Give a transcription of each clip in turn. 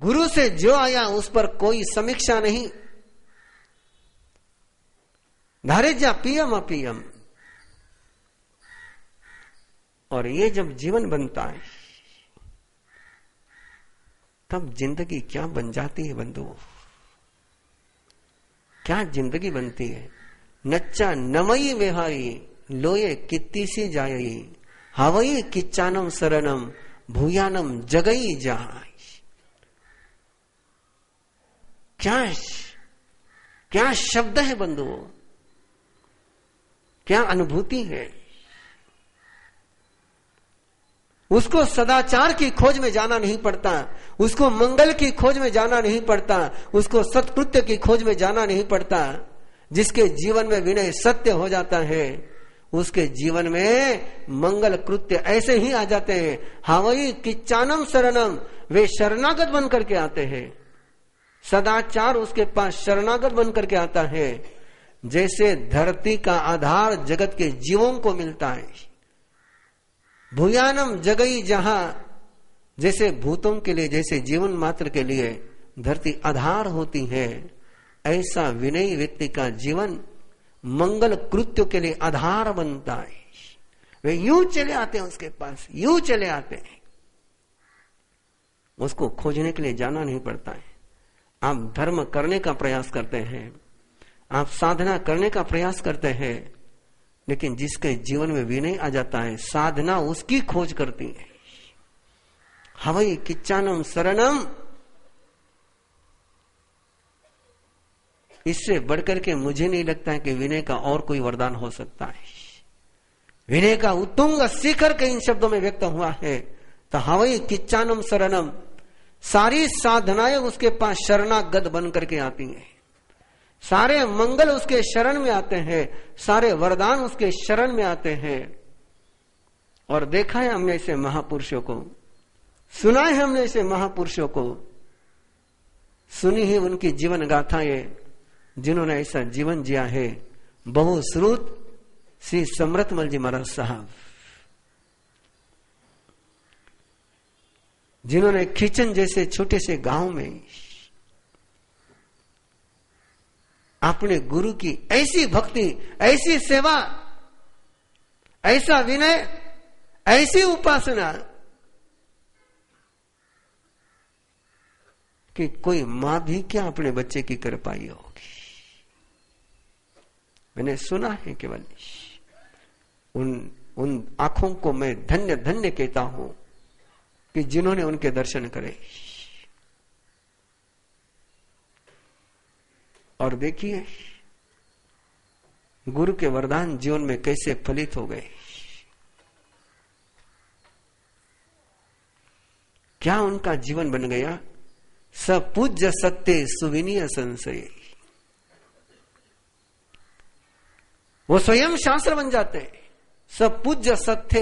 गुरु से जो आया उस पर कोई समीक्षा नहीं। धारेजा पियम अपियम। और ये जब जीवन बनता है तब जिंदगी क्या बन जाती है बंधुओं, क्या जिंदगी बनती है। नच्चा नमई विहारी लोये कित्ती सी जायई हवई किच्चानम शरणम भूयानम जगई जाय। क्या शब्द है बंधुओं, क्या अनुभूति है। उसको सदाचार की खोज में जाना नहीं पड़ता, उसको मंगल की खोज में जाना नहीं पड़ता, उसको सत्कृत्य की खोज में जाना नहीं पड़ता। जिसके जीवन में विनय सत्य हो जाता है उसके जीवन में मंगल कृत्य ऐसे ही आ जाते हैं। हावई किच्चानम शरणम, वे शरणागत बन करके आते हैं। सदाचार उसके पास शरणागत बन करके आता है। जैसे धरती का आधार जगत के जीवों को मिलता है, भूयानम जगई जहां, जैसे भूतों के लिए, जैसे जीवन मात्र के लिए धरती आधार होती है, ऐसा विनयी व्यक्ति का जीवन मंगल कृत्य के लिए आधार बनता है। वे यूं चले आते हैं उसके पास, यूं चले आते हैं, उसको खोजने के लिए जाना नहीं पड़ता है। आप धर्म करने का प्रयास करते हैं, आप साधना करने का प्रयास करते हैं, लेकिन जिसके जीवन में विनय आ जाता है साधना उसकी खोज करती है। हवई किच्चानम शरणम, इससे बढ़कर के मुझे नहीं लगता है कि विनय का और कोई वरदान हो सकता है। विनय का उत्तुंग शिखर के इन शब्दों में व्यक्त हुआ है। तो हवई किच्चानम शरणम, सारी साधनाएं उसके पास शरणागत बन करके आती हैं, सारे मंगल उसके शरण में आते हैं, सारे वरदान उसके शरण में आते हैं। और देखा है हमने ऐसे महापुरुषों को, सुना है हमने ऐसे महापुरुषों को, सुनी है उनकी जीवन गाथाएं जिन्होंने ऐसा जीवन जिया है। बहुश्रुत श्री समरतमल जी महाराज साहब, जिन्होंने खिचन जैसे छोटे से गांव में अपने गुरु की ऐसी भक्ति, ऐसी सेवा, ऐसा विनय, ऐसी उपासना कि कोई मां भी क्या अपने बच्चे की कर पाई होगी। मैंने सुना है केवल उन आंखों को मैं धन्य धन्य कहता हूं कि जिन्होंने उनके दर्शन करे। और देखिए गुरु के वरदान जीवन में कैसे फलित हो गए, क्या उनका जीवन बन गया। सपूज्य सत्य सुविनीय संशय, वो स्वयं शास्त्र बन जाते हैं। सपूज्य सत्य,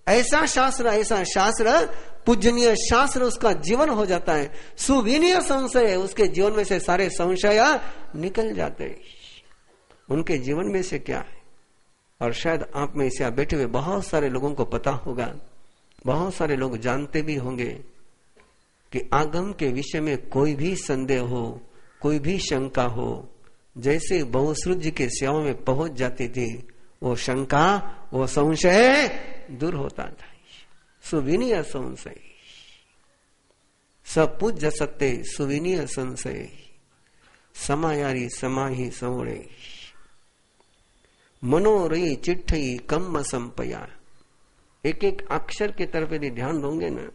ऐसा शास्त्र पूजनीय शास्त्र उसका जीवन हो जाता है। सुविनीय संशय, उसके जीवन में से सारे संशय निकल जाते हैं। उनके जीवन में से क्या है, और शायद आप में से बैठे हुए बहुत सारे लोगों को पता होगा, बहुत सारे लोग जानते भी होंगे कि आगम के विषय में कोई भी संदेह हो, कोई भी शंका हो, जैसे बहुश्रुत जी के सेवा में पहुंच जाती थी, वो शंका, वो संशय दूर होता था। सुविनीय संशय, सपूज्य सत्य सुविनीय संशय, समायारी समाही सवड़े, मनोरई चिट्ठई कम संपया। एक एक अक्षर की तरफ यदि ध्यान दोगे ना,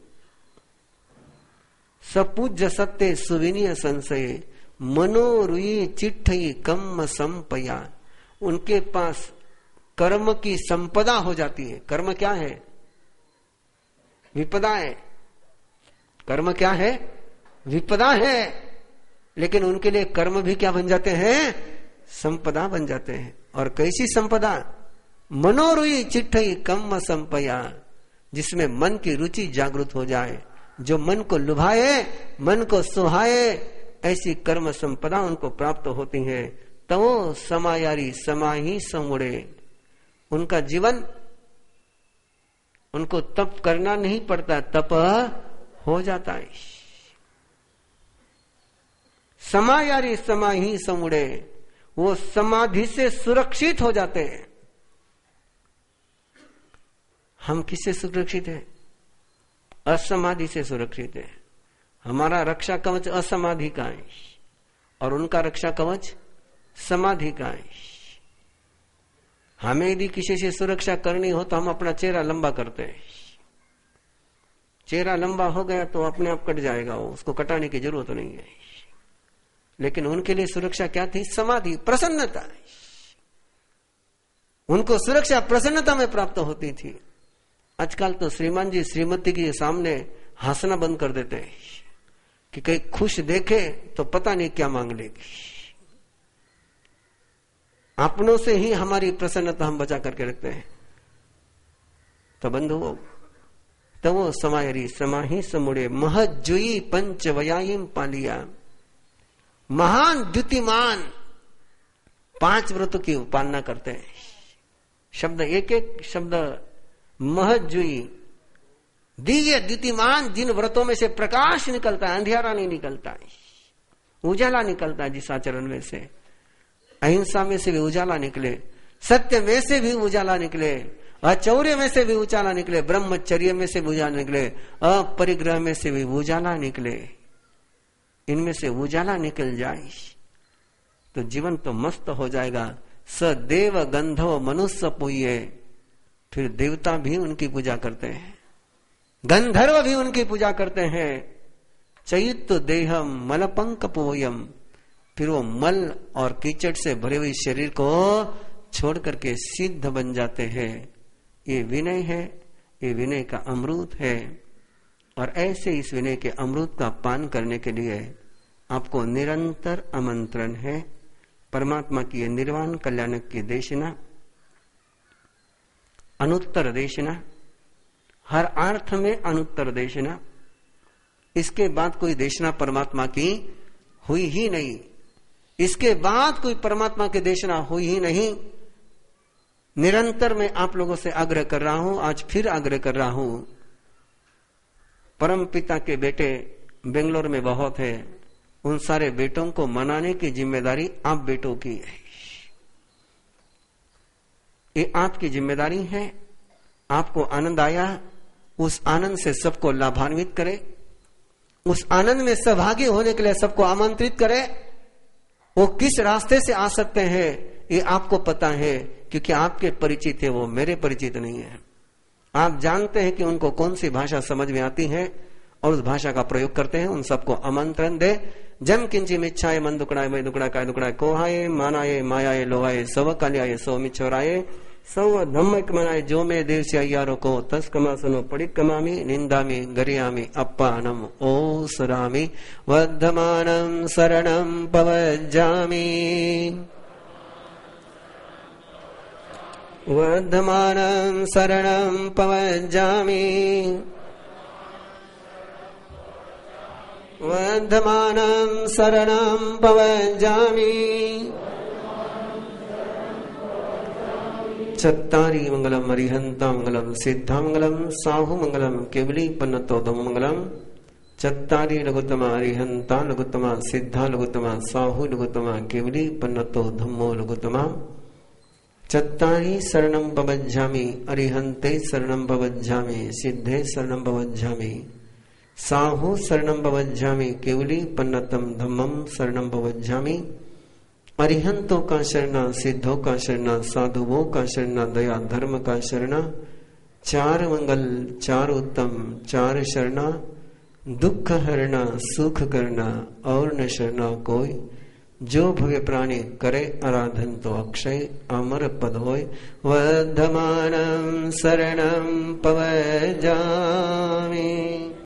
सपूज्य सत्य सुविनीय संशय, मनोरुई चिट्ठई कम संपया। उनके पास कर्म की संपदा हो जाती है। कर्म क्या है? विपदा है। कर्म क्या है? विपदा है। लेकिन उनके लिए कर्म भी क्या बन जाते हैं? संपदा बन जाते हैं। और कैसी संपदा? मनोरुई चिट्ठई कम संपया, जिसमें मन की रुचि जागृत हो जाए, जो मन को लुभाए, मन को सुहाए, ऐसी कर्म संपदा उनको प्राप्त होती है। तो समायारी समाही समुड़े, उनका जीवन, उनको तप करना नहीं पड़ता, तप हो जाता है। समायारी समाही समुड़े, वो समाधि से सुरक्षित हो जाते हैं। हम किससे सुरक्षित हैं? असमाधि से सुरक्षित है। हमारा रक्षा कवच असमाधि का है और उनका रक्षा कवच समाधि का है। हमें यदि किसी से सुरक्षा करनी हो तो हम अपना चेहरा लंबा करते हैं। चेहरा लंबा हो गया तो अपने आप कट जाएगा, वो उसको कटाने की जरूरत नहीं है। लेकिन उनके लिए सुरक्षा क्या थी? समाधि, प्रसन्नता। उनको सुरक्षा प्रसन्नता में प्राप्त होती थी। आजकल तो श्रीमान जी श्रीमती के सामने हंसना बंद कर देते हैं कि कहीं खुश देखे तो पता नहीं क्या मांग लेगी। अपनों से ही हमारी प्रसन्नता हम बचा करके रखते हैं। तो बंधुओं, तब वो समायरी समाही समुड़े, महजुई पंच वयायिम पालिया। महान द्युतिमान 5 व्रतों की पालना करते हैं। शब्द एक एक शब्द महजुई, दिव्य द्युतिमान, जिन व्रतों में से प्रकाश निकलता है, अंधियारा नहीं निकलता है, उजाला निकलता है। जिस आचरण में से अहिंसा में से भी उजाला निकले, सत्य में से भी उजाला निकले, अचौर्य में से भी उजाला निकले, ब्रह्मचर्य में से भी उजाला निकले, अपरिग्रह में से भी उजाला निकले। इनमें से उजाला निकल जाए तो जीवन तो मस्त हो जाएगा। सदेव गंधव मनुष्य पुये, फिर देवता भी उनकी पूजा करते हैं, गंधर्व भी उनकी पूजा करते हैं। चैत्य देहम मलपंक पोयम, फिर वो मल और कीचड़ से भरे हुए शरीर को छोड़ करके सिद्ध बन जाते हैं। ये विनय है, ये विनय का अमृत है। और ऐसे इस विनय के अमृत का पान करने के लिए आपको निरंतर आमंत्रण है। परमात्मा की निर्वाण कल्याणक की देशना, अनुत्तर देशना, हर अर्थ में अनुत्तर देशना। इसके बाद कोई देशना परमात्मा की हुई ही नहीं। इसके बाद कोई परमात्मा की देशना हुई ही नहीं। निरंतर मैं आप लोगों से आग्रह कर रहा हूं, आज फिर आग्रह कर रहा हूं। परम पिता के बेटे बेंगलोर में बहुत है, उन सारे बेटों को मनाने की जिम्मेदारी आप बेटों की है। ये आपकी जिम्मेदारी है। आपको आनंद आया, उस आनंद से सबको लाभान्वित करे, उस आनंद में सहभागी होने के लिए सबको आमंत्रित करे। वो किस रास्ते से आ सकते हैं ये आपको पता है, क्योंकि आपके परिचित है, वो मेरे परिचित नहीं है। आप जानते हैं कि उनको कौन सी भाषा समझ में आती है और उस भाषा का प्रयोग करते हैं। उन सबको आमंत्रण दे। जम किंची मिच्छाए मन दुकड़ाए वही दुकड़ा काय दुकड़ाए कोहाए मानाए मायाए लोहाए सव कालियाए सो मिछोराए सव धम्मक मनाए जो में देव से अयारो को तस कमा सुनो पड़ी कमामी निंदामी गरियामी अप्पानम ओ सरामी वर्धमानम शरणम पवज्जामी वर्धमानम शरणम पवज्जामी वर्धमानम शरणम पवज्जामी। चत्तारी मंगलम अरिहंता मंगलम सिद्धा मंगलम साहु मंगलम केवली पन्नतोदम मंगलम। चत्तारी लघुतमा अरिहंता लघुतमा सिद्धा लघुतमा साहु लघुतमा केवली पन्नतो धम्मो लघुतमा। चत्तारी शरणम पवज्जामि अरिहंते शरणम पवज्जामि सिद्धे शरणम पवज्जामि साहु शरणम पवज्जामि केवली पन्नतम धम्मम शरणम पवज्जामि। अरिहंतों का शरणा, सिद्धों का शरणा, साधुओं का शरणा, दया धर्म का शरणा। 4 मंगल 4 उत्तम 4 शरणा, दुख हरना सुख करना और न शरणा कोई। जो भव्य प्राणी करे आराधन तो अक्षय अमर पद होय। वर्धमानम शरणम पवज्जामि।